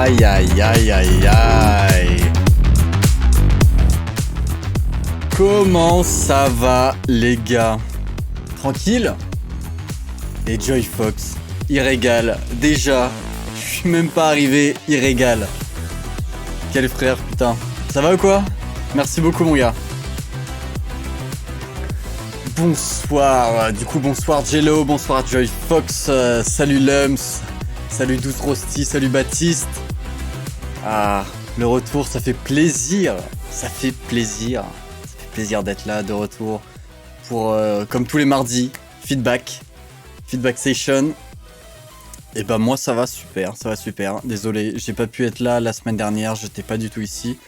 Aïe, aïe, aïe, aïe, aïe. Comment ça va, les gars? Tranquille? Et Joy Fox, il régale. Déjà, je suis même pas arrivé, il régale. Quel frère, putain. Ça va ou quoi? Merci beaucoup, mon gars. Bonsoir, du coup, bonsoir Jello, bonsoir Joy Fox, salut Lums, salut Douce Rosti, salut Baptiste. Ah, le retour, ça fait plaisir, ça fait plaisir. Ça fait plaisir d'être là, de retour, pour, comme tous les mardis, feedback session. Et bah moi ça va super, Désolé, j'ai pas pu être là la semaine dernière, j'étais pas du tout ici.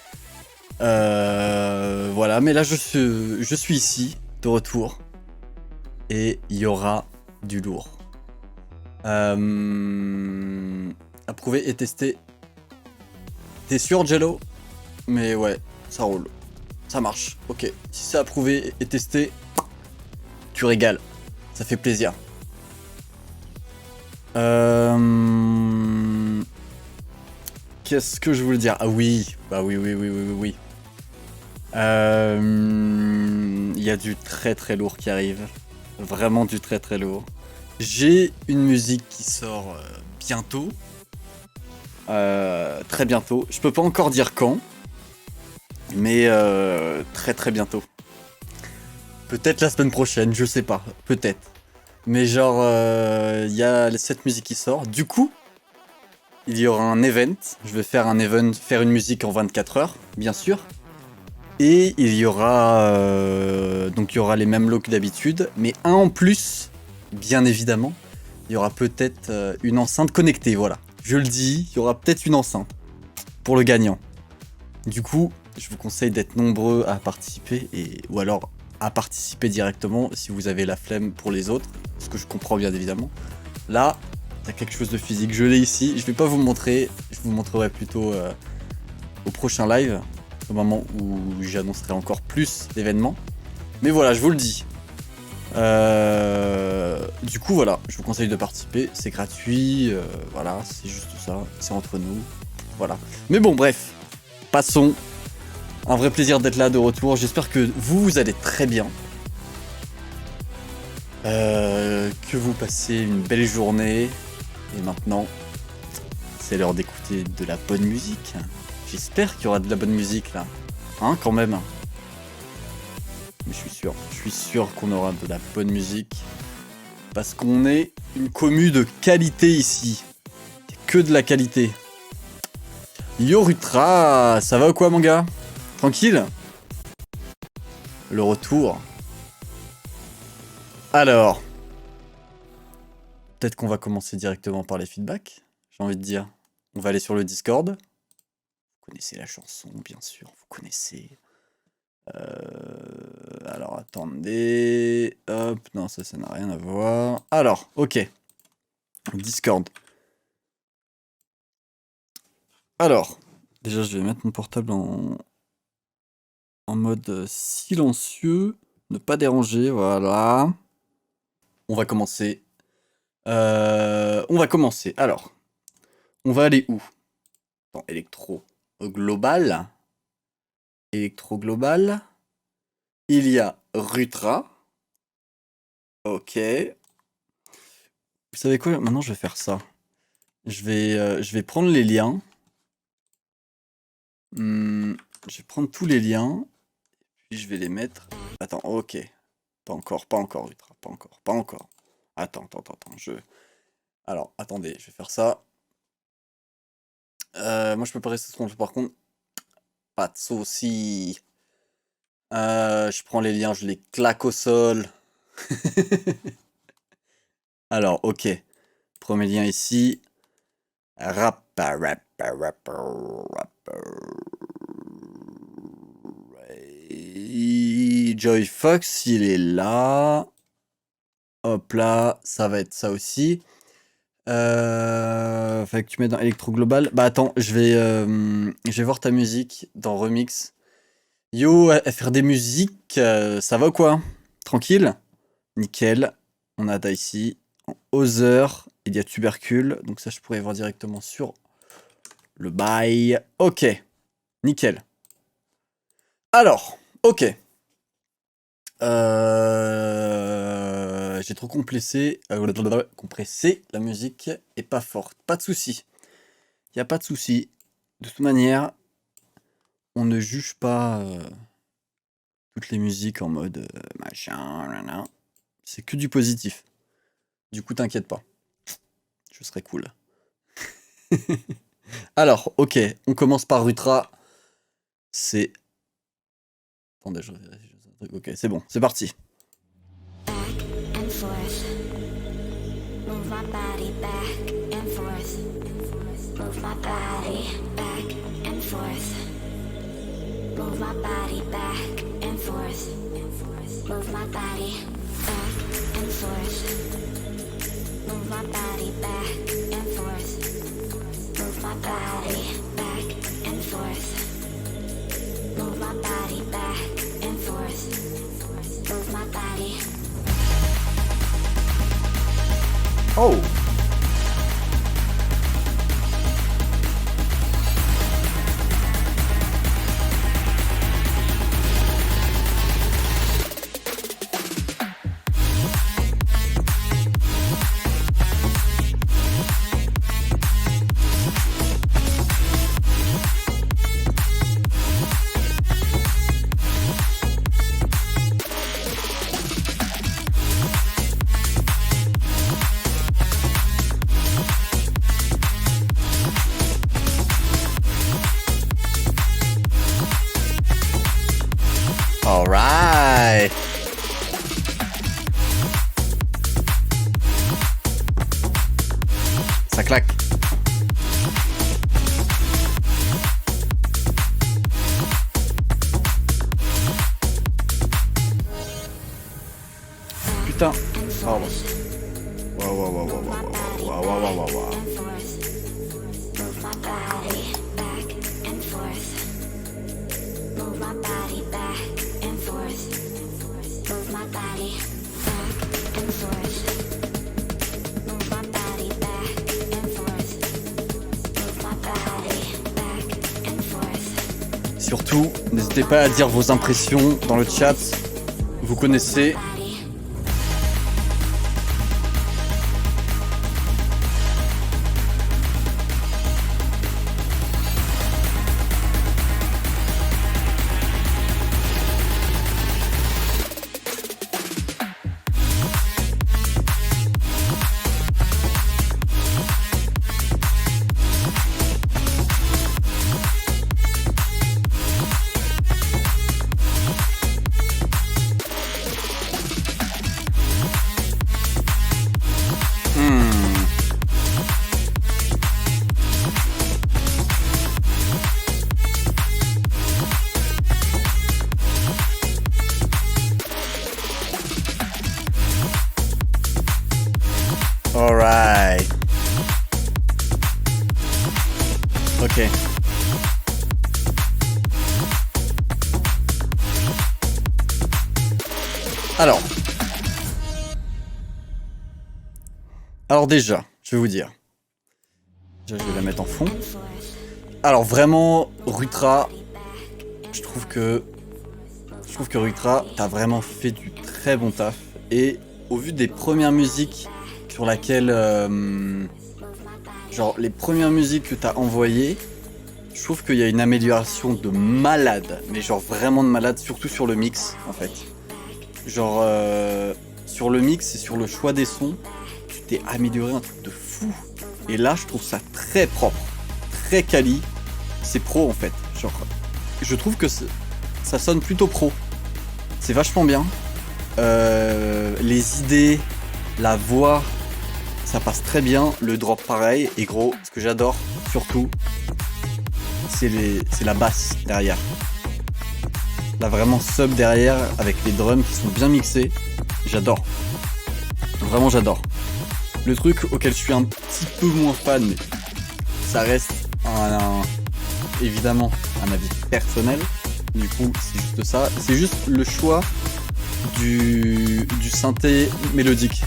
Voilà, mais là je suis ici, de retour. Et il y aura du lourd. Approuvé et testé. T'es sûr, Jello? Mais ouais, ça roule. Ça marche, ok. Si c'est approuvé et testé, tu régales. Ça fait plaisir. Qu'est-ce que je voulais dire? Ah oui, bah oui. Il y a du très très lourd qui arrive. Vraiment du très très lourd. J'ai une musique qui sort bientôt. Très bientôt. Je peux pas encore dire quand. Mais très très bientôt. Peut-être la semaine prochaine, je sais pas. Peut-être. Mais genre, il y a cette musique qui sort. Du coup, il y aura un event. Je vais faire un event, faire une musique en 24 heures, bien sûr. Et il y aura donc il y aura les mêmes lots que d'habitude, mais un en plus, bien évidemment. Il y aura peut-être une enceinte connectée, voilà. Je le dis, il y aura peut-être une enceinte pour le gagnant. Du coup, je vous conseille d'être nombreux à participer, ou alors à participer directement si vous avez la flemme pour les autres, ce que je comprends bien évidemment. Là, il y a quelque chose de physique, je l'ai ici, je vais pas vous montrer, je vous montrerai plutôt au prochain live, au moment où j'annoncerai encore plus d'événements. Mais voilà, je vous le dis. Du coup, voilà, je vous conseille de participer, c'est gratuit, voilà, c'est juste ça, c'est entre nous, voilà. Mais bon, bref, passons. Un vrai plaisir d'être là de retour, j'espère que vous allez très bien. Que vous passez une belle journée. Et maintenant, c'est l'heure d'écouter de la bonne musique. J'espère qu'il y aura de la bonne musique là. Hein, quand même. Mais je suis sûr qu'on aura de la bonne musique. Parce qu'on est une commu de qualité ici. Que de la qualité. Yorutra, ça va ou quoi mon gars? Tranquille? Le retour. Alors. Peut-être qu'on va commencer directement par les feedbacks. J'ai envie de dire. On va aller sur le Discord. Vous connaissez la chanson, bien sûr. Vous connaissez. Alors, attendez. Hop, non, ça n'a rien à voir. Alors, ok. Discord. Alors, déjà, je vais mettre mon portable en mode silencieux. Ne pas déranger, voilà. On va commencer. Alors, on va aller où? Dans Electro Global. Electro Global. Il y a Rutra. Ok. Vous savez quoi? Maintenant, je vais faire ça. Je vais prendre les liens. Je vais prendre tous les liens. Puis je vais les mettre. Attends, ok. Pas encore, Rutra. Pas encore. Attends. Alors, attendez, je vais faire ça. Moi, je peux pas rester sur par contre. Pas de soucis. Je prends les liens, je les claque au sol. Alors, ok. Premier lien ici. Joy Fox, il est là. Hop là, ça va être ça aussi. Fait que tu mets dans Electro Global. Bah attends, je vais voir ta musique dans Remix. Yo, à faire des musiques, ça va ou quoi? Tranquille? Nickel. On a ici. En Other, il y a Tubercule. Donc ça, je pourrais voir directement sur le bail. Ok, nickel. Alors, ok. J'ai trop compressé. Compressé, la musique est pas forte. Pas de souci. Y a pas de souci. De toute manière, on ne juge pas toutes les musiques en mode machin. C'est que du positif. Du coup, t'inquiète pas. Je serai cool. Alors, ok, on commence par Rutra. C'est... Attendez, je vérifie un truc. Ok, c'est bon, c'est parti. Back and forth. Move my body back and forth. Move my body back and forth. Move my body back and forth. Move my body back and forth. Move my body back and forth. Move my body back and forth. Move my body back and forth. Move my body. Oh! Alright! Ça claque. Putain. Pardon. Waouh, waouh, waouh, waouh, waouh, waouh, waouh, waouh, waouh, waouh. Move my body back and forth. Move my body back and forth. Move my body back and forth. Move my body back and forth. Move my body back and forth. Surtout, n'hésitez pas à dire vos impressions dans le chat. Vous connaissez. Body. Alright. Ok. Alors déjà, je vais vous dire. Déjà, je vais la mettre en fond. Alors vraiment, Rutra, je trouve que Rutra, t'as vraiment fait du très bon taf. Et au vu des premières musiques sur laquelle, genre les premières musiques que t'as envoyées, je trouve qu'il y a une amélioration de malade, mais genre vraiment de malade, surtout sur le mix en fait. Genre sur le mix et sur le choix des sons, tu t'es amélioré un truc de fou. Et là, je trouve ça très propre, très quali. C'est pro en fait. Genre, je trouve que ça sonne plutôt pro. C'est vachement bien. Les idées, la voix, ça passe très bien. Le drop pareil. Et gros, ce que j'adore surtout, c'est la basse derrière. Là vraiment sub derrière avec les drums qui sont bien mixés. J'adore. Vraiment j'adore. Le truc auquel je suis un petit peu moins fan, mais ça reste évidemment un avis personnel. Du coup c'est juste ça. C'est juste le choix du synthé mélodique.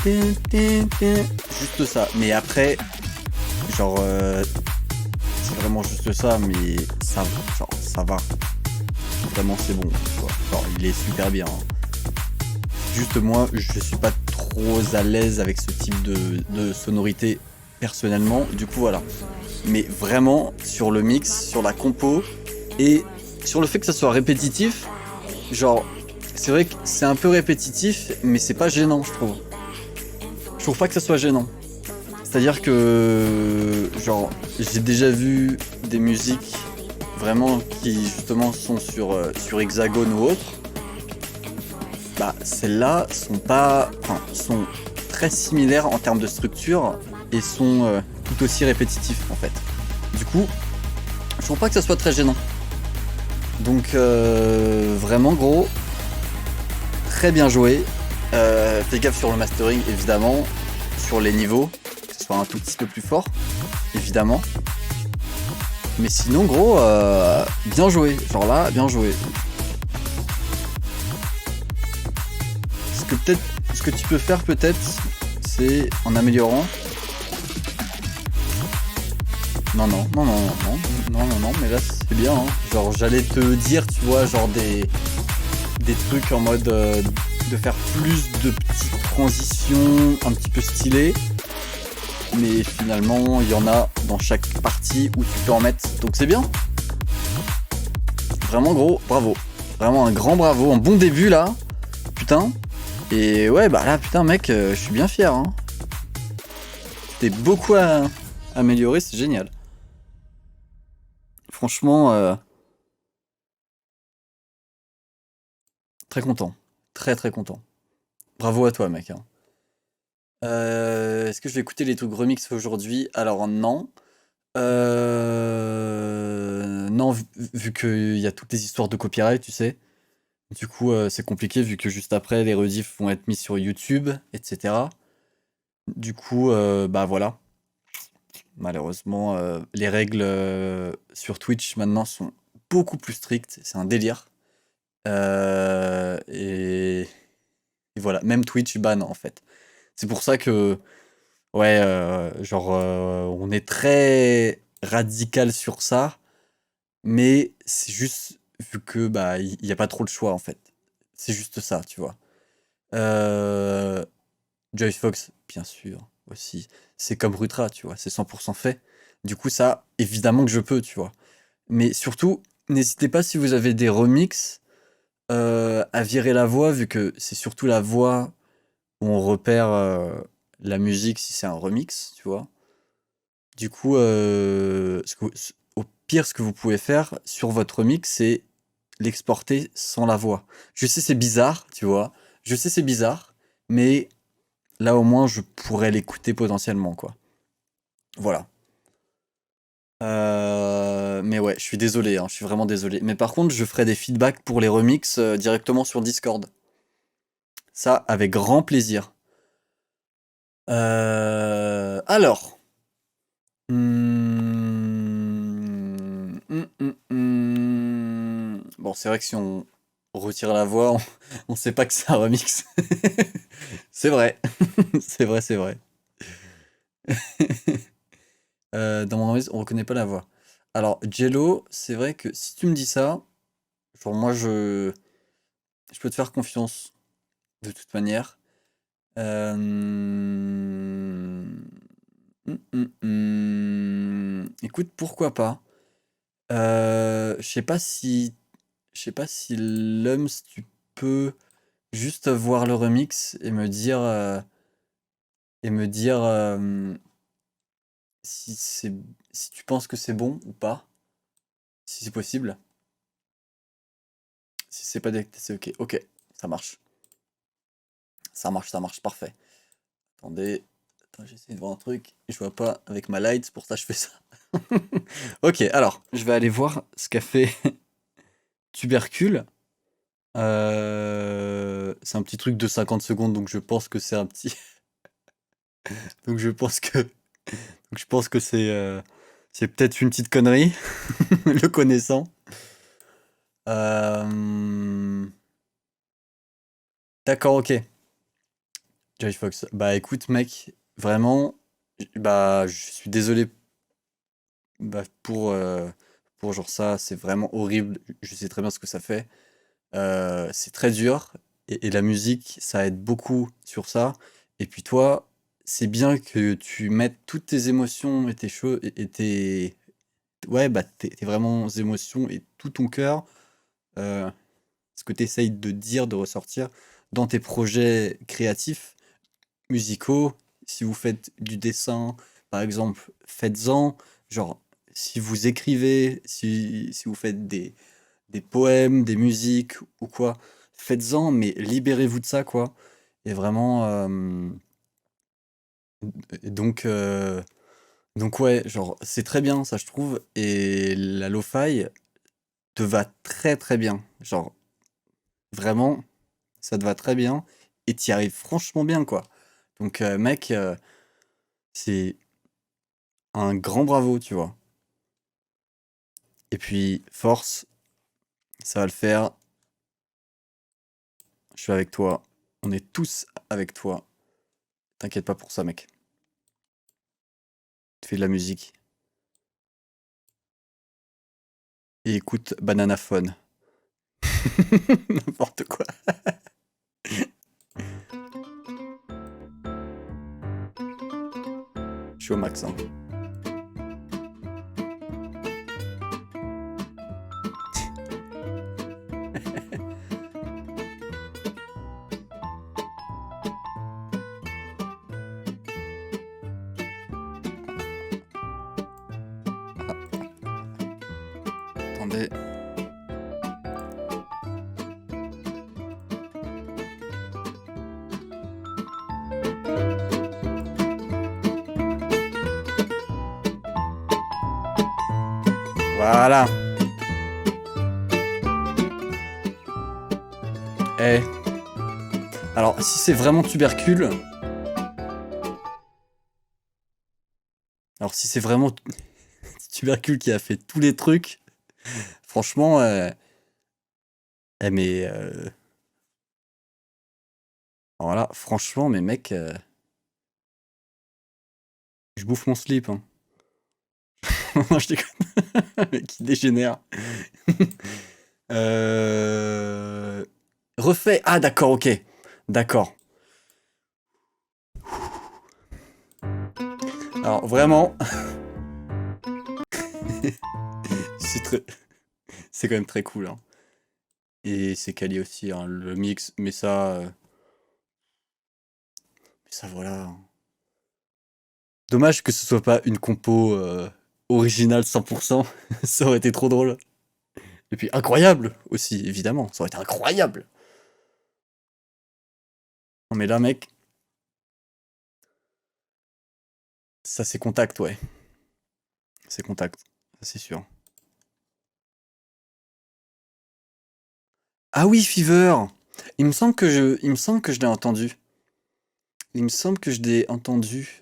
Juste ça. Mais après, genre vraiment juste ça, mais ça, genre, ça va. Vraiment, c'est bon, tu vois. Genre, il est super bien, hein. Juste moi, je suis pas trop à l'aise avec ce type de sonorité personnellement. Du coup, voilà. Mais vraiment, sur le mix, sur la compo et sur le fait que ça soit répétitif, genre, c'est vrai que c'est un peu répétitif, mais c'est pas gênant, je trouve. Je trouve pas que ça soit gênant. C'est-à-dire que, genre, j'ai déjà vu des musiques vraiment qui justement sont sur Hexagone ou autre. Bah, celles-là sont pas, enfin, sont très similaires en termes de structure et sont tout aussi répétitifs en fait. Du coup, je trouve pas que ça soit très gênant. Donc vraiment gros, très bien joué. Fais gaffe sur le mastering évidemment, sur les niveaux, que ce soit un tout petit peu plus fort, évidemment. Mais sinon gros, bien joué. Genre là, bien joué. Peut-être, ce que tu peux faire peut-être, c'est en améliorant. Non, mais là c'est bien. Hein. Genre j'allais te dire, tu vois, genre des trucs en mode de faire plus de petites transitions un petit peu stylées. Mais finalement, il y en a dans chaque partie où tu peux en mettre. Donc c'est bien. Vraiment gros, bravo. Vraiment un grand bravo, un bon début là. Putain. Et ouais, bah là, putain, mec, je suis bien fier. Hein. T'es beaucoup amélioré, c'est génial. Franchement, très content. Très très content. Bravo à toi, mec. Hein. Est-ce que je vais écouter les trucs remix aujourd'hui? Alors non. Non, vu qu'il y a toutes les histoires de copyright, tu sais. Du coup, c'est compliqué vu que juste après, les rediffs vont être mis sur YouTube, etc. Du coup, bah voilà. Malheureusement, les règles sur Twitch maintenant sont beaucoup plus strictes. C'est un délire. Et voilà, même Twitch ban en fait. C'est pour ça que, ouais, genre, on est très radical sur ça, mais c'est juste vu que bah il n'y a pas trop de choix en fait. C'est juste ça, tu vois. Euh, Joy Fox, bien sûr, aussi. C'est comme Rutra, tu vois, c'est 100% fait. Du coup, ça, évidemment que je peux, tu vois. Mais surtout, n'hésitez pas si vous avez des remixes à virer la voix, vu que c'est surtout la voix où on repère la musique si c'est un remix, tu vois. Du coup, au pire, ce que vous pouvez faire sur votre remix, c'est l'exporter sans la voix. Je sais, c'est bizarre, tu vois. Je sais, c'est bizarre, mais là, au moins, je pourrais l'écouter potentiellement, quoi. Voilà. Mais ouais, je suis désolé, hein, je suis vraiment désolé. Mais par contre, je ferai des feedbacks pour les remixes directement sur Discord. Ça, avec grand plaisir. Alors. Bon, c'est vrai que si on retire la voix, on sait pas que c'est un remix. C'est vrai. C'est vrai, c'est vrai. Dans mon analyse, on reconnaît pas la voix. Alors, Jello, c'est vrai que si tu me dis ça, genre moi je peux te faire confiance de toute manière. Euh, Écoute, pourquoi pas. Je sais pas si Lums, tu peux juste voir le remix et me dire si c'est si tu penses que c'est bon ou pas, si c'est possible. Si c'est pas détecté, c'est ok. Ok, ça marche. Ça marche, parfait. Attendez, j'essaie de voir un truc. Je vois pas avec ma light, c'est pour ça que je fais ça. Ok, alors, je vais aller voir ce qu'a fait Tubercule. C'est un petit truc de 50 secondes, donc je pense que c'est un petit. Donc je pense que. Donc je pense que c'est peut-être une petite connerie, le connaissant. Euh, D'accord, ok. Joy Fox. Bah écoute, mec, vraiment, bah je suis désolé bah, pour genre ça, c'est vraiment horrible. Je sais très bien ce que ça fait. C'est très dur et la musique, ça aide beaucoup sur ça. Et puis toi, c'est bien que tu mettes toutes tes émotions et tes choses et tes ouais, bah, tes vraiment émotions et tout ton cœur, heu, ce que tu essayes de dire, de ressortir dans tes projets créatifs, musicaux. Si vous faites du dessin, par exemple, faites-en. Genre, si vous écrivez, si vous faites des poèmes, des musiques ou quoi, faites-en, mais libérez-vous de ça, quoi. Et vraiment, et donc ouais, genre, c'est très bien, ça, je trouve. Et la lo-fi te va très très bien. Genre, vraiment, ça te va très bien. Et t'y arrives franchement bien, quoi. Donc, mec, c'est un grand bravo, tu vois. Et puis, force, ça va le faire. Je suis avec toi. On est tous avec toi. T'inquiète pas pour ça, mec. Tu fais de la musique. Et écoute Bananaphone. N'importe quoi. Je suis au max, hein. Attendez. Voilà. Eh. Alors, si c'est vraiment tubercule. Alors, si c'est vraiment tubercule qui a fait tous les trucs, franchement, mais. Voilà, franchement, mais mec, je bouffe mon slip, hein. Non, je déconne. Mec, qui dégénère. Refait. Ah, d'accord, ok. D'accord. Alors, vraiment. c'est très... c'est quand même très cool, hein. Et c'est quali aussi, hein, le mix. Mais ça. Mais ça, voilà, hein. Dommage que ce soit pas une compo originale 100%. Ça aurait été trop drôle. Et puis incroyable aussi, évidemment. Ça aurait été incroyable. Non, mais là, mec, ça c'est contact, ouais. C'est contact, ça c'est sûr. Ah oui, Fever. Il me semble que je l'ai entendu. Il me semble que je l'ai entendu.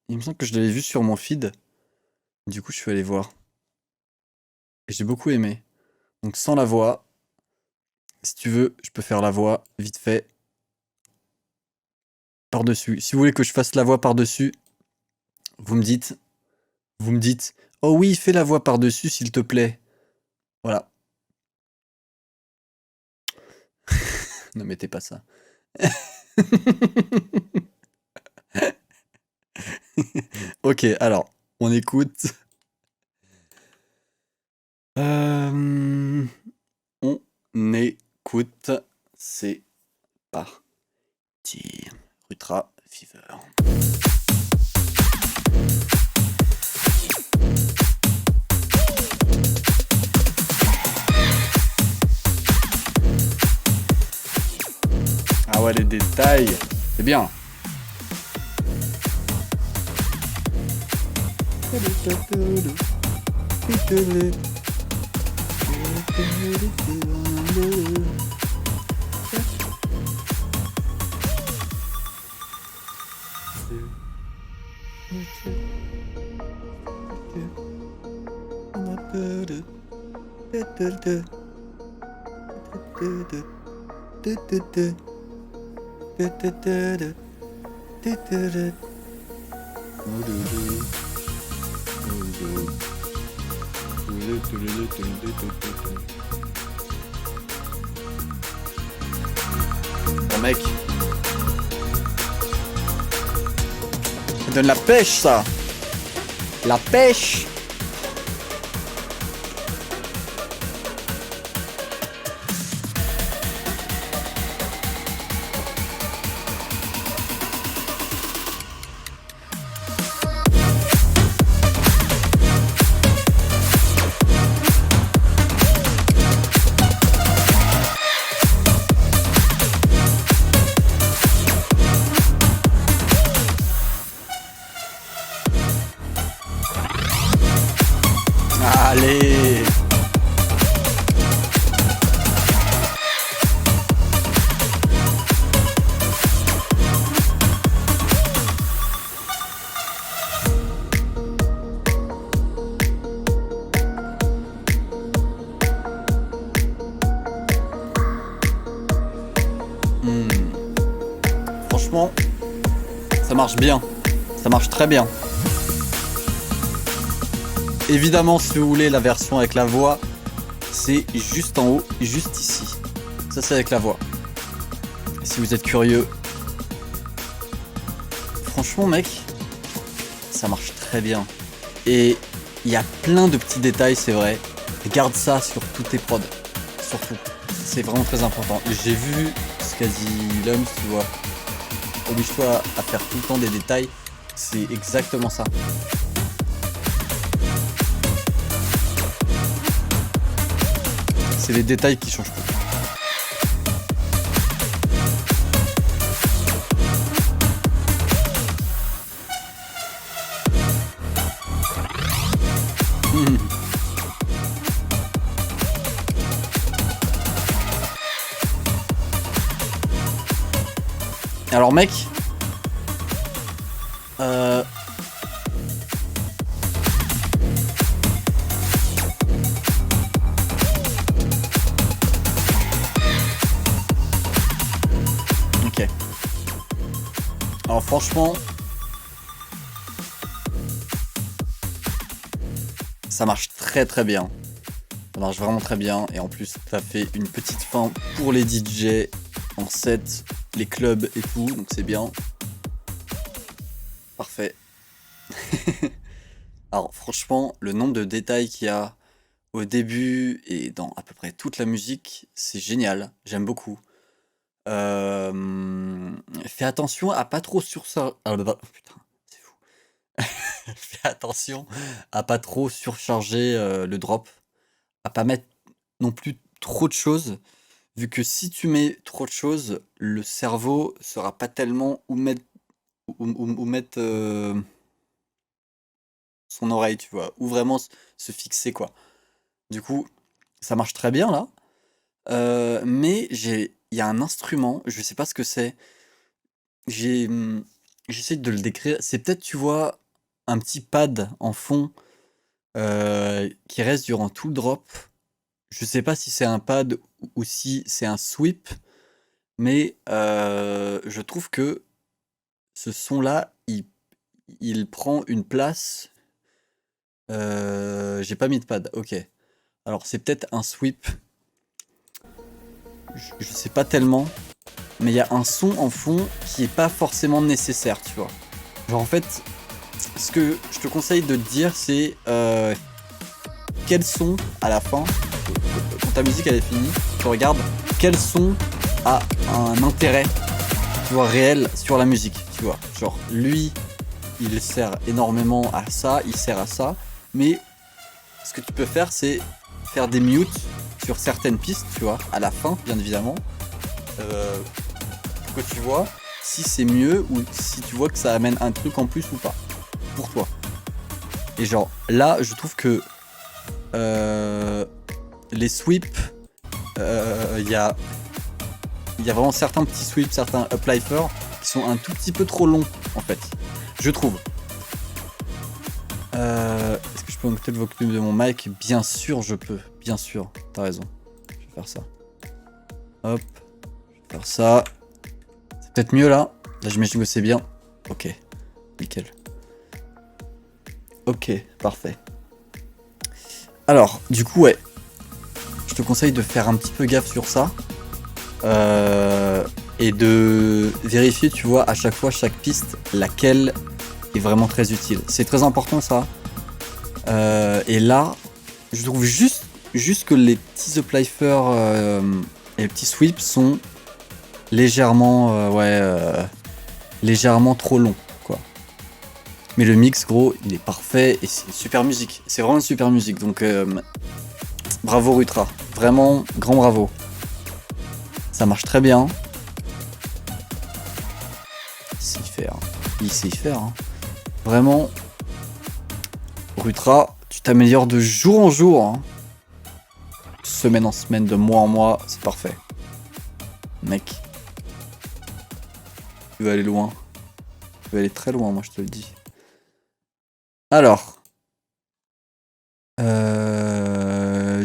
Il me semble que je l'avais vu sur mon feed. Du coup, je suis allé voir. Et j'ai beaucoup aimé. Donc sans la voix, si tu veux, je peux faire la voix vite fait par-dessus. Si vous voulez que je fasse la voix par-dessus, vous me dites. Vous me dites. Oh oui, fais la voix par-dessus, s'il te plaît. Voilà. Ne mettez pas ça. Ok, alors, on écoute. On écoute. C'est parti. Rutra Fever. Ah ouais, les détails. C'est bien. Oh mec. Ça donne la pêche ça. La pêche. Allez. Franchement, ça marche bien. Ça marche très bien. Évidemment, si vous voulez la version avec la voix, c'est juste en haut, juste ici. Ça, c'est avec la voix. Et si vous êtes curieux, franchement, mec, ça marche très bien. Et il y a plein de petits détails, c'est vrai. Garde ça sur tous tes prods, surtout. C'est vraiment très important. J'ai vu ce qu'a dit Lums, tu vois. Oblige-toi à faire tout le temps des détails. C'est exactement ça. C'est les détails qui changent tout. Alors mec, ok. Alors franchement, ça marche très très bien. Ça marche vraiment très bien. Et en plus, ça fait une petite fin pour les DJ en set, les clubs et tout. Donc c'est bien. Parfait. Alors franchement, le nombre de détails qu'il y a au début et dans à peu près toute la musique, c'est génial. J'aime beaucoup. Fais attention à pas trop surcharger. Putain, c'est fou. Fais attention à pas trop surcharger le drop. À pas mettre non plus trop de choses. Vu que si tu mets trop de choses, le cerveau saura pas tellement où mettre, où mettre son oreille, tu vois. Où vraiment se fixer, quoi. Du coup, ça marche très bien là. Mais il y a un instrument, je sais pas ce que c'est. J'ai, j'essaie de le décrire. C'est peut-être, tu vois, un petit pad en fond qui reste durant tout le drop. Je sais pas si c'est un pad ou si c'est un sweep, mais je trouve que ce son-là, il prend une place. J'ai pas mis de pad, ok. Alors c'est peut-être un sweep. Je sais pas tellement. Mais il y a un son en fond qui est pas forcément nécessaire, tu vois. Genre en fait, ce que je te conseille de te dire, c'est quel son à la fin, quand ta musique elle est finie, tu regardes quel son a un intérêt, tu vois, réel sur la musique, tu vois. Genre lui, il sert énormément à ça, il sert à ça, mais ce que tu peux faire, c'est faire des mutes sur certaines pistes, tu vois, à la fin, bien évidemment. Pour que tu vois si c'est mieux ou si tu vois que ça amène un truc en plus ou pas pour toi. Et genre là, je trouve que les sweeps, il y a vraiment certains petits sweeps, certains uplifers qui sont un tout petit peu trop longs en fait, je trouve. Est-ce que je peux monter le volume de mon mic? Bien sûr, je peux. Bien sûr, t'as raison. Je vais faire ça. Hop. Je vais faire ça. C'est peut-être mieux là. Là, j'imagine que c'est bien. Ok. Nickel. Ok, parfait. Alors, du coup, ouais. Je te conseille de faire un petit peu gaffe sur ça. Et de vérifier, tu vois, à chaque fois, chaque piste, laquelle est vraiment très utile. C'est très important, ça. Et là, je trouve juste que les petits uplifers et les petits sweeps sont légèrement, légèrement trop longs, quoi. Mais le mix, gros, il est parfait et c'est une super musique. C'est vraiment une super musique. Donc, bravo Rutra. Vraiment, grand bravo. Ça marche très bien. Il sait y faire. Il sait y faire. Hein. Vraiment, Rutra, tu t'améliores de jour en jour. Hein. Semaine en semaine, de mois en mois, c'est parfait. Mec. Tu vas aller loin. Tu vas aller très loin, moi je te le dis. Alors.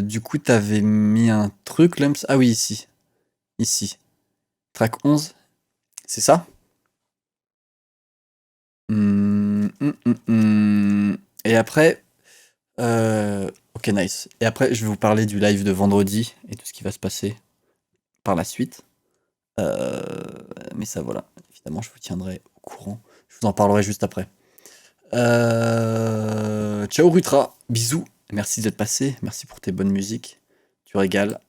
Du coup, t'avais mis un truc, Lumps. Ah oui, ici. Ici. Track 11. C'est ça? Et après. Ok, nice. Et après, je vais vous parler du live de vendredi et tout ce qui va se passer par la suite. Mais ça, voilà. Évidemment, je vous tiendrai au courant. Je vous en parlerai juste après. Ciao Rutra, bisous. Merci d'être passé. Merci pour tes bonnes musiques. Tu régales.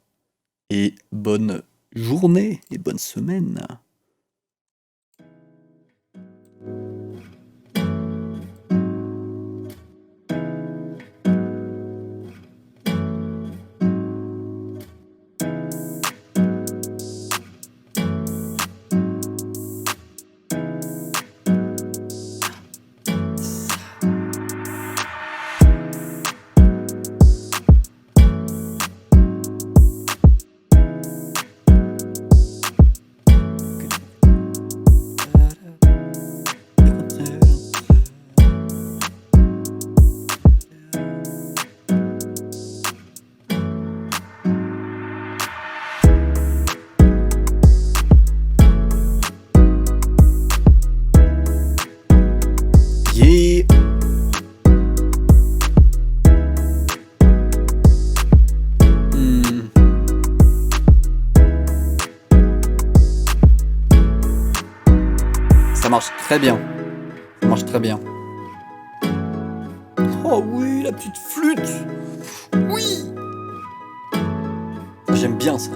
Et bonne journée et bonne semaine. Yeah. Ça marche très bien. Ça marche très bien. Oh oui, la petite flûte. Oui. J'aime bien ça.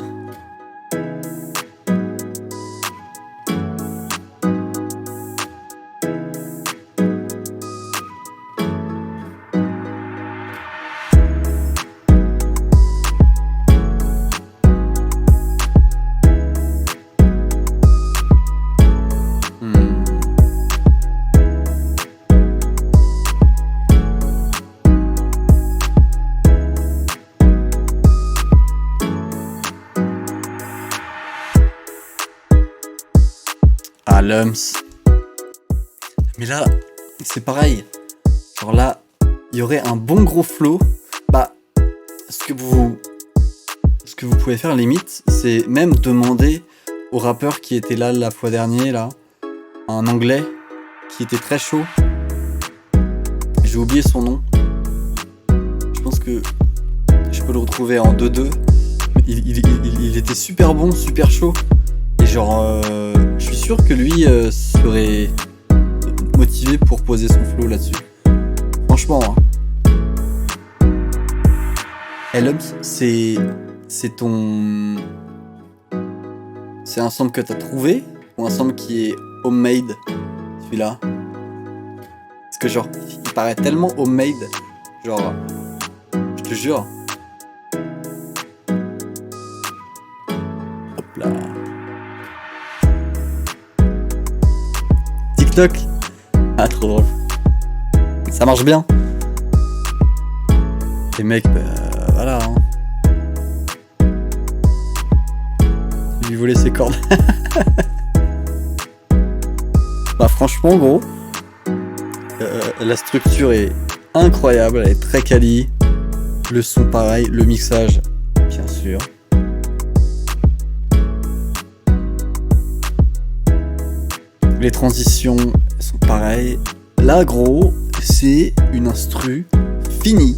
Ah, Lumps. Mais là, c'est pareil. Genre là, il y aurait un bon gros flow. Bah, ce que vous pouvez faire limite, c'est même demander au rappeur qui était là la fois dernière, là, un anglais, qui était très chaud. J'ai oublié son nom. Je pense que je peux le retrouver en 2-2. Il était super bon, super chaud. Et genre, je suis sûr que lui serait motivé pour poser son flow là-dessus. Franchement, hein. Lumps, c'est ton... C'est un sample que t'as trouvé ou un sample qui est homemade, celui-là? Parce que genre, il paraît tellement homemade. Genre, je te jure. Hop là. TikTok. Ah, trop drôle. Ça marche bien. Les mecs, bah, voilà. Hein. Il lui volait ses cordes. Bah, franchement, gros, la structure est incroyable. Elle est très quali. Le son, pareil. Le mixage, bien sûr. Les transitions sont pareilles. Là, gros, c'est une instru finie.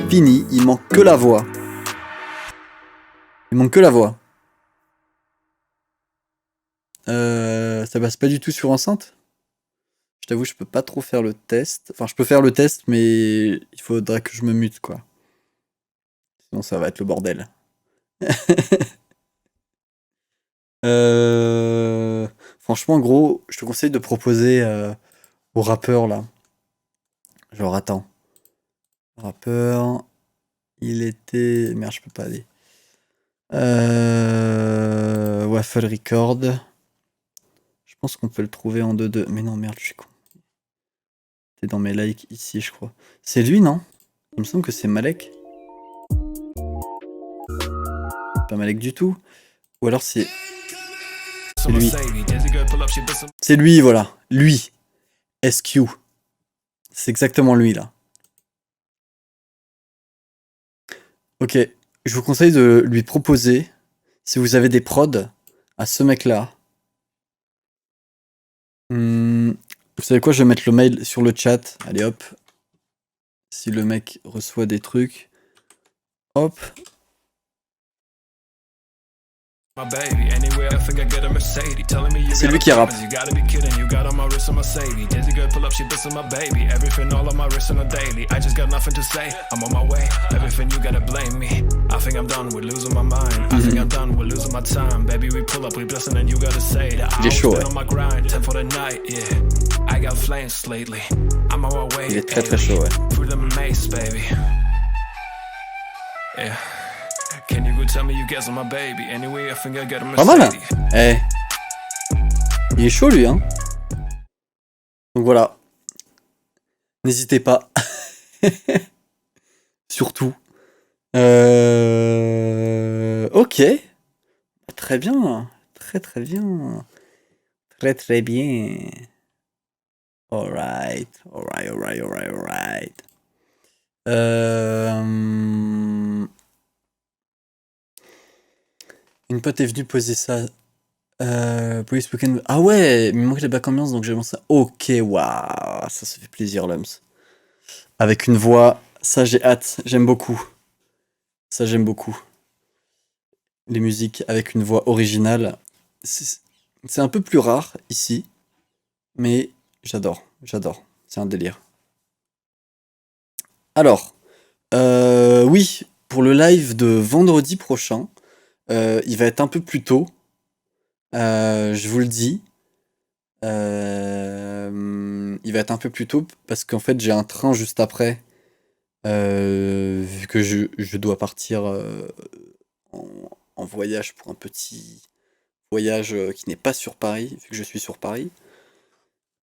Fini, il manque que la voix. Il manque que la voix. Ça passe pas du tout sur enceinte? Je t'avoue, je peux pas trop faire le test. Enfin, je peux faire le test, mais il faudra que je me mute, quoi. Sinon, ça va être le bordel. Franchement, gros, je te conseille de proposer aux rappeurs, là. Genre, attends. Rappeur... Il était... Merde, je peux pas aller. Waffle Record. Je pense qu'on peut le trouver en 2-2. Mais non, merde, je suis con. C'est dans mes likes ici, je crois. C'est lui, non? Il me semble que c'est Malek. Pas Malek du tout. Ou alors c'est lui. C'est lui, voilà. Lui. SQ. C'est exactement lui, là. Ok. Je vous conseille de lui proposer, si vous avez des prods, à ce mec-là. Vous savez quoi? Je vais mettre le mail sur le chat. Allez, hop. Si le mec reçoit des trucs. Hop. C'est lui qui rappe. Il est chaud, ouais. Il est très très chaud, ouais. Pas mal, hein. Eh. Il est chaud, lui, hein. Donc voilà. N'hésitez pas. Surtout. Ok. Très bien. Très très bien. Très très bien. Alright. Une pote est venue poser ça. Police Weekend. Ah ouais, il me manque la back ambiance, donc j'ai lancé ça. Ok, waouh, ça fait plaisir, Lums. Avec une voix, ça j'ai hâte, j'aime beaucoup. Ça j'aime beaucoup. Les musiques avec une voix originale. C'est un peu plus rare ici, mais j'adore. C'est un délire. Alors, oui, pour le live de vendredi prochain, il va être un peu plus tôt. Je vous le dis. Il va être un peu plus tôt parce qu'en fait j'ai un train juste après. Vu que je dois partir en voyage pour un petit voyage qui n'est pas sur Paris, vu que je suis sur Paris.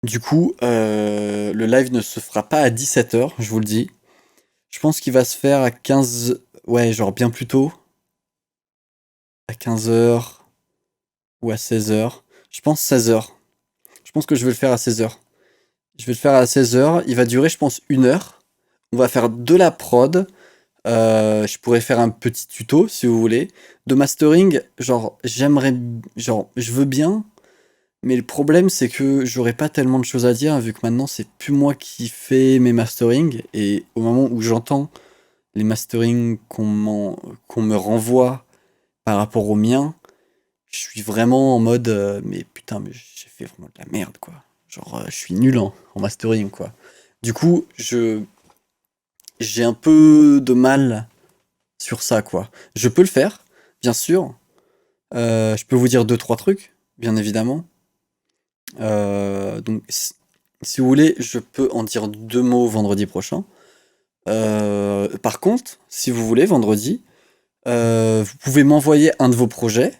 Du coup, le live ne se fera pas à 17h, je vous le dis. Je pense qu'il va se faire à 15... Ouais, genre bien plus tôt. À 15h ou à 16h. Je pense 16h. Je pense que je vais le faire à 16h. Je vais le faire à 16h. Il va durer, je pense, 1 heure. On va faire de la prod. Je pourrais faire un petit tuto, si vous voulez. De mastering, genre, j'aimerais... Genre, je veux bien. Mais le problème, c'est que j'aurais pas tellement de choses à dire, vu que maintenant, c'est plus moi qui fais mes masterings. Et au moment où j'entends les masterings qu'on me renvoie par rapport aux miens, je suis vraiment en mode mais putain, mais j'ai fait vraiment de la merde, quoi. Genre, je suis nul en mastering, quoi. Du coup, j'ai un peu de mal sur ça, quoi. Je peux le faire, bien sûr. Je peux vous dire 2-3 trucs, bien évidemment. Donc, si vous voulez, je peux en dire 2 mots vendredi prochain. Par contre, si vous voulez, vendredi, vous pouvez m'envoyer un de vos projets.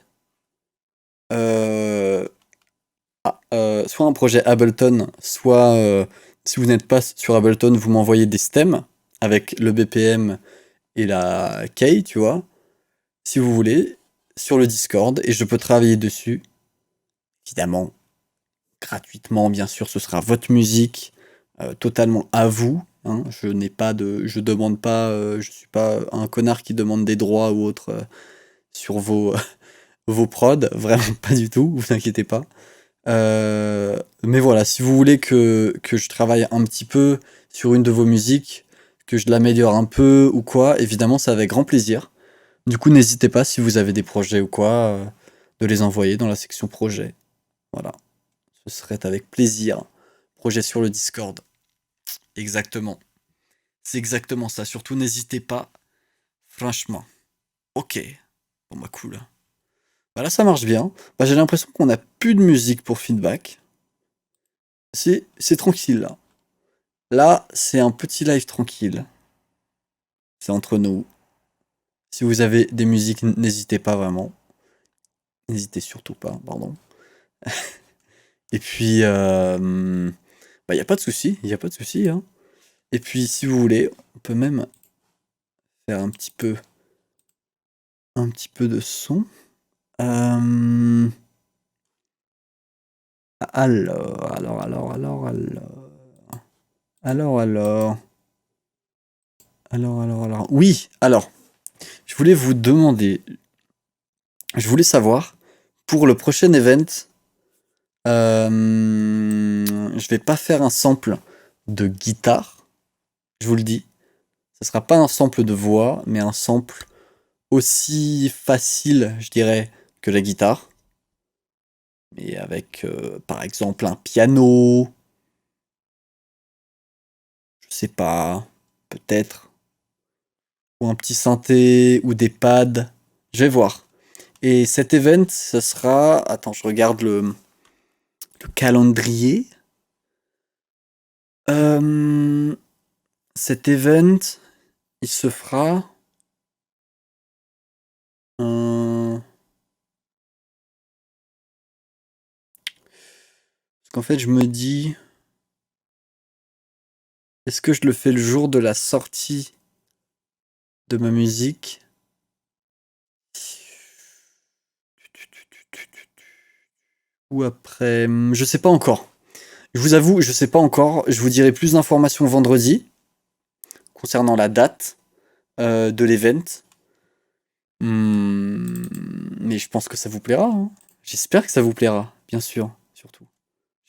Soit un projet Ableton, soit si vous n'êtes pas sur Ableton, vous m'envoyez des stems avec le BPM et la key, tu vois, si vous voulez, sur le Discord, et je peux travailler dessus. Évidemment, gratuitement, bien sûr, ce sera votre musique, totalement à vous. Hein, je demande pas, je suis pas un connard qui demande des droits ou autre sur vos prods, vraiment pas du tout, vous inquiétez pas. Mais voilà, si vous voulez que je travaille un petit peu sur une de vos musiques, que je l'améliore un peu ou quoi, évidemment, c'est avec grand plaisir. Du coup, n'hésitez pas si vous avez des projets ou quoi, de les envoyer dans la section projet. Voilà, ce serait avec plaisir. Projet sur le Discord. Exactement. C'est exactement ça. Surtout, n'hésitez pas. Franchement. Ok. Bon, bah, cool. Bah là, ça marche bien. Bah, j'ai l'impression qu'on a plus de musique pour feedback. C'est tranquille, là. Là, c'est un petit live tranquille. C'est entre nous. Si vous avez des musiques, n'hésitez pas vraiment. N'hésitez surtout pas, pardon. Et puis, bah, y a pas de souci, y a pas de souci, hein. Et puis, si vous voulez, on peut même faire un petit peu de son. Alors, alors, alors, alors, alors. Alors, alors. Alors, alors, alors. Oui, alors, je voulais vous demander, je voulais savoir, pour le prochain event, je vais pas faire un sample de guitare, je vous le dis. Ce sera pas un sample de voix, mais un sample aussi facile, je dirais, que la guitare. Mais avec, par exemple, un piano, je sais pas, peut-être, ou un petit synthé, ou des pads. Je vais voir. Et cet event, ça sera... Attends, je regarde le calendrier. Cet event, il se fera... Parce qu'en fait, je me dis... Est-ce que je le fais le jour de la sortie de ma musique? Ou après... Je sais pas encore. Je vous avoue, je sais pas encore. Je vous dirai plus d'informations vendredi concernant la date de l'event. Mais je pense que ça vous plaira, hein. J'espère que ça vous plaira, bien sûr, surtout.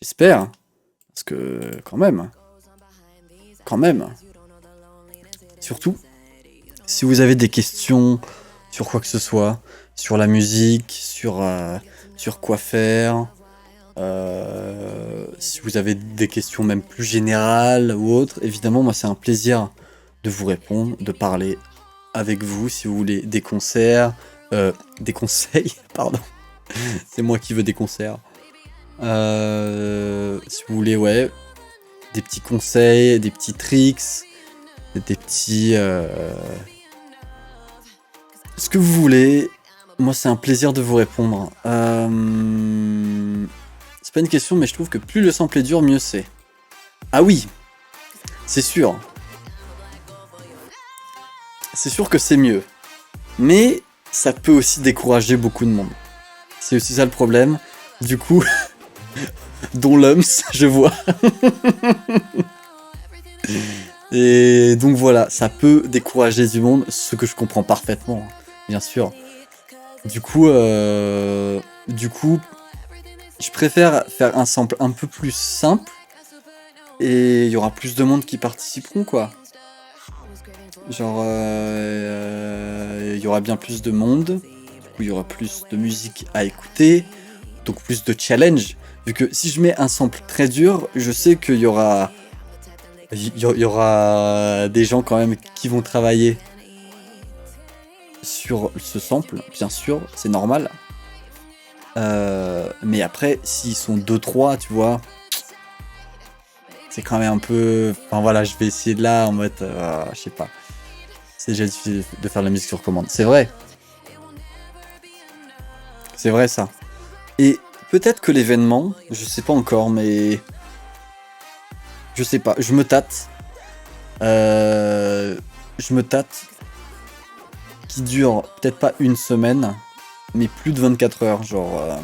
J'espère. Parce que, quand même. Quand même. Surtout, si vous avez des questions sur quoi que ce soit, sur la musique, sur quoi faire, si vous avez des questions même plus générales ou autres, évidemment, moi, c'est un plaisir de vous répondre, de parler avec vous, si vous voulez des concerts, des conseils, pardon. C'est moi qui veux des concerts. Si vous voulez, ouais, des petits conseils, des petits tricks, des petits... Ce que vous voulez, moi c'est un plaisir de vous répondre. C'est pas une question, mais je trouve que plus le sample est dur, mieux c'est. Ah oui, c'est sûr. C'est sûr que c'est mieux. Mais ça peut aussi décourager beaucoup de monde. C'est aussi ça le problème. Du coup, dont Lums, je vois. Et donc voilà, ça peut décourager du monde, ce que je comprends parfaitement, bien sûr. Du coup, je préfère faire un sample un peu plus simple et il y aura plus de monde qui participeront, quoi. Genre, il y aura bien plus de monde, du coup, il y aura plus de musique à écouter, donc plus de challenge. Vu que si je mets un sample très dur, je sais qu'il y aura des gens quand même qui vont travailler sur ce sample, bien sûr, c'est normal. Mais après, s'ils sont 2-3, tu vois, c'est quand même un peu... Enfin voilà, je vais essayer de là en mode... je sais pas. C'est déjà difficile de faire de la musique sur commande. C'est vrai. C'est vrai ça. Et peut-être que l'événement, je sais pas encore, mais... Je sais pas, je me tâte. Qui dure peut-être pas une semaine, mais plus de 24 heures. Genre,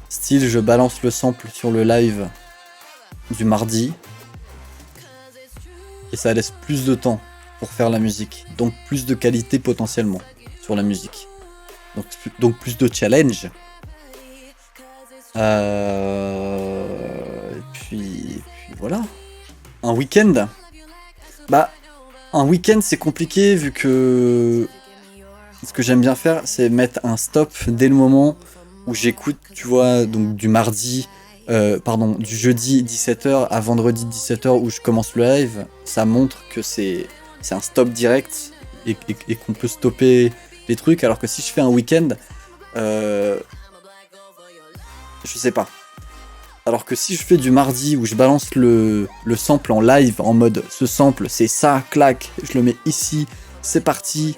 style, je balance le sample sur le live du mardi. Et ça laisse plus de temps pour faire la musique. Donc plus de qualité potentiellement sur la musique. Donc plus de challenge. Puis voilà. Un week-end. Bah, un week-end c'est compliqué vu que ce que j'aime bien faire c'est mettre un stop dès le moment où j'écoute, tu vois, donc du jeudi 17h à vendredi 17h où je commence le live. Ça montre que c'est un stop direct et qu'on peut stopper les trucs, alors que si je fais un week-end, euh, je sais pas. Alors que si je fais du mardi où je balance le sample en live en mode ce sample c'est ça, clac, je le mets ici, c'est parti.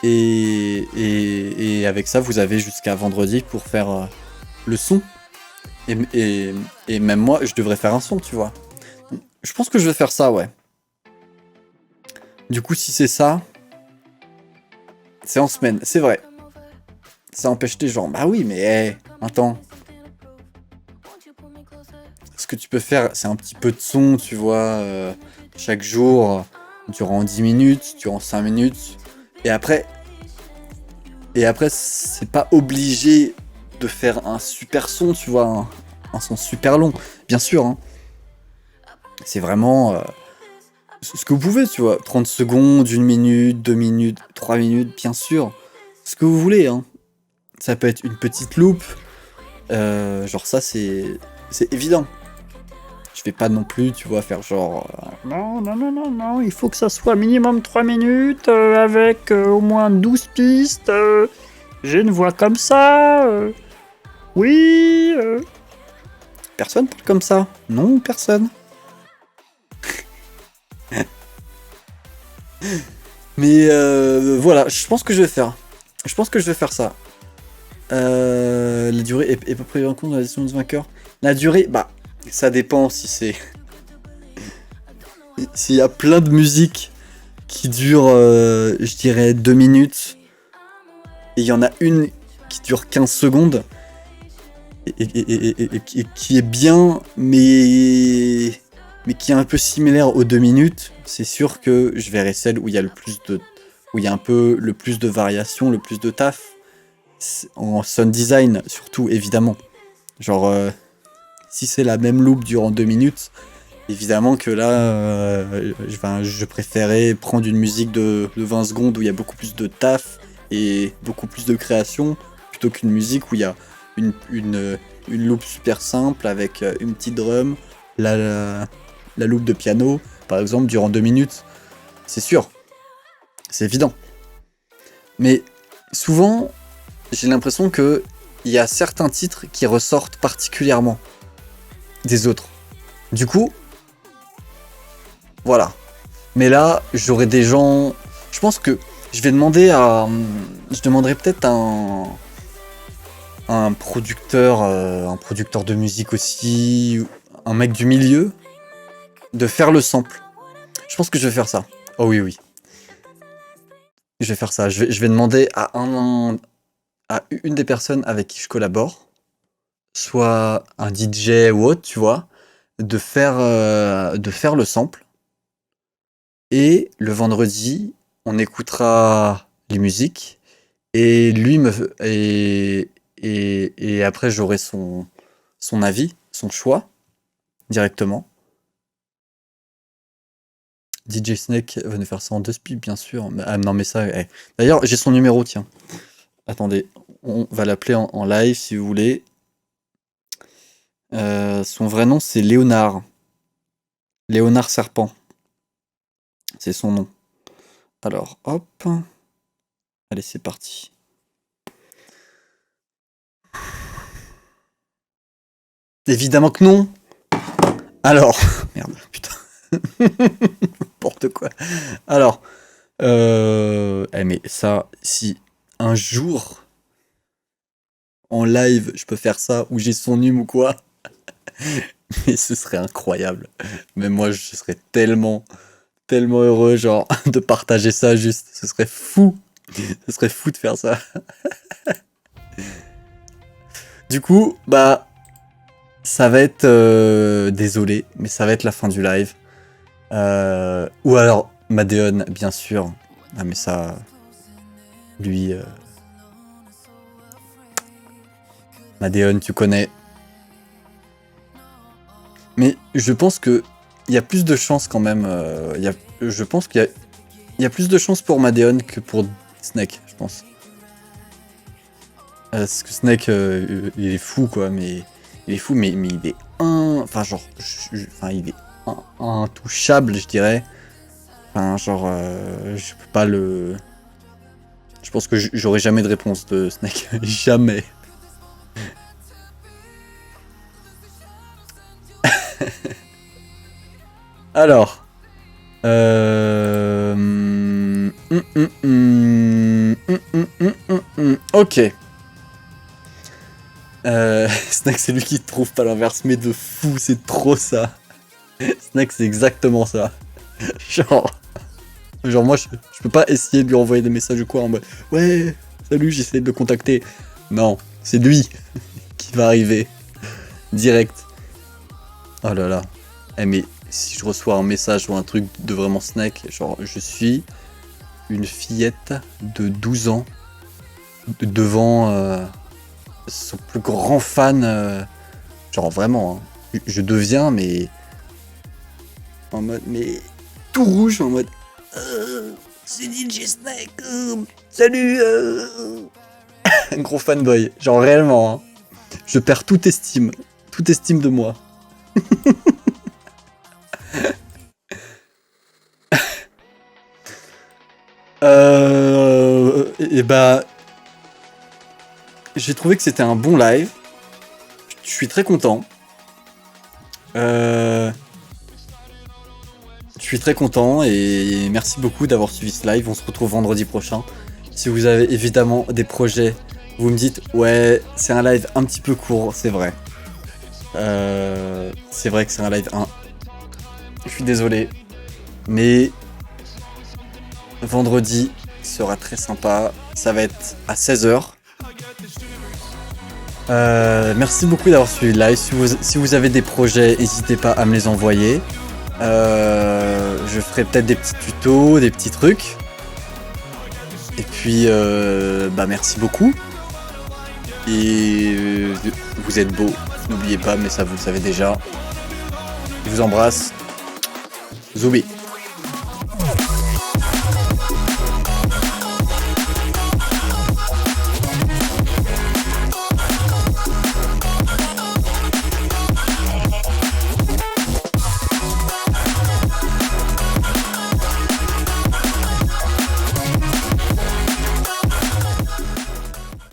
Et avec ça vous avez jusqu'à vendredi pour faire le son. Et même moi je devrais faire un son, tu vois. Je pense que je vais faire ça, ouais. Du coup si c'est ça, c'est en semaine, c'est vrai. Ça empêche les gens. Bah oui mais attends. Ce que tu peux faire, c'est un petit peu de son, tu vois, chaque jour, durant 10 minutes, durant 5 minutes. Et après, c'est pas obligé de faire un super son, tu vois, un son super long. Bien sûr, hein. C'est vraiment ce que vous pouvez, tu vois. 30 secondes, 1 minute, 2 minutes, 3 minutes, bien sûr. Ce que vous voulez, hein. Ça peut être une petite loupe. Genre ça, c'est évident. Je vais pas non plus, tu vois, faire genre... non, il faut que ça soit minimum 3 minutes, avec au moins 12 pistes, j'ai une voix comme ça, oui... Personne parle comme ça. Non, personne. Mais voilà, je pense que je vais faire. Je pense que je vais faire ça. La durée est pas prise en compte dans la décision du vainqueur. La durée, bah, ça dépend si c'est... S'il y a plein de musique qui dure, je dirais, 2 minutes, et il y en a une qui dure 15 secondes, et qui est bien, mais qui est un peu similaire aux 2 minutes, c'est sûr que je verrai celle où il y a où il y a un peu le plus de variations, le plus de taf, en sound design surtout, évidemment. Genre, si c'est la même loop durant 2 minutes, évidemment que là, je préférais prendre une musique de 20 secondes où il y a beaucoup plus de taf et beaucoup plus de création, plutôt qu'une musique où il y a une loop super simple avec une petite drum, la loop de piano, par exemple, durant 2 minutes. C'est sûr, c'est évident. Mais souvent, j'ai l'impression que il y a certains titres qui ressortent particulièrement des autres. Du coup, voilà. Mais là, j'aurai des gens... Je pense que je vais demander à... Je demanderai peut-être à un producteur de musique aussi, un mec du milieu, de faire le sample. Je pense que je vais faire ça. Oh oui, oui. Je vais faire ça. Je vais demander à une des personnes avec qui je collabore, soit un DJ ou autre, tu vois, de faire le sample. Et le vendredi, on écoutera les musiques. Et lui et après j'aurai son avis, son choix, directement. DJ Snake va nous faire ça en 2 speed, bien sûr. Ah non, mais ça... D'ailleurs, j'ai son numéro, tiens. Attendez, on va l'appeler en live, si vous voulez. Son vrai nom, c'est Léonard. Léonard Serpent. C'est son nom. Alors, hop. Allez, c'est parti. Évidemment que non. Alors, merde, putain. N'importe quoi. Alors, mais ça, si un jour en live je peux faire ça, ou j'ai son num ou quoi, mais ce serait incroyable. Mais moi, je serais tellement heureux, genre, de partager ça juste. Ce serait fou. Ce serait fou de faire ça. Du coup, bah, ça va être... désolé, mais ça va être la fin du live. Ou alors, Madeon, bien sûr. Ah, mais ça... Lui... Madeon, tu connais. Mais je pense que il y a plus de chances quand même. Je pense qu'il y a plus de chances pour Madeon que pour Snake, je pense. Parce que Snake, il est fou quoi, mais il est fou, mais il est enfin genre, enfin il est intouchable, je dirais. Enfin genre, je peux pas le. Je pense que j'aurai jamais de réponse de Snake, jamais. Alors. Ok. Snack, c'est lui qui trouve pas l'inverse, mais de fou, c'est trop ça. Snack, c'est exactement ça. Genre moi, je peux pas essayer de lui envoyer des messages ou quoi en mode ouais, salut, j'essaie de le contacter. Non, c'est lui qui va arriver direct. Oh là là. Eh mais si je reçois un message ou un truc de vraiment Snack, genre je suis une fillette de 12 ans devant son plus grand fan. Genre vraiment, hein. Je deviens mais en mode mais tout rouge en mode c'est DJ Snack, salut. Un gros fanboy, genre réellement, hein. Je perds toute estime de moi. Et bah, j'ai trouvé que c'était un bon live. Je suis très content. Je suis très content et merci beaucoup d'avoir suivi ce live. On se retrouve vendredi prochain. Si vous avez évidemment des projets, vous me dites ouais, c'est un live un petit peu court, c'est vrai. C'est vrai que c'est un live 1. Je suis désolé, mais vendredi sera très sympa. Ça va être à 16h. Merci beaucoup d'avoir suivi le live. Si vous avez des projets, n'hésitez pas à me les envoyer. Je ferai peut-être des petits tutos, des petits trucs. Et puis, bah merci beaucoup. Et vous êtes beaux, n'oubliez pas, mais ça vous le savez déjà. Je vous embrasse. Zoubi.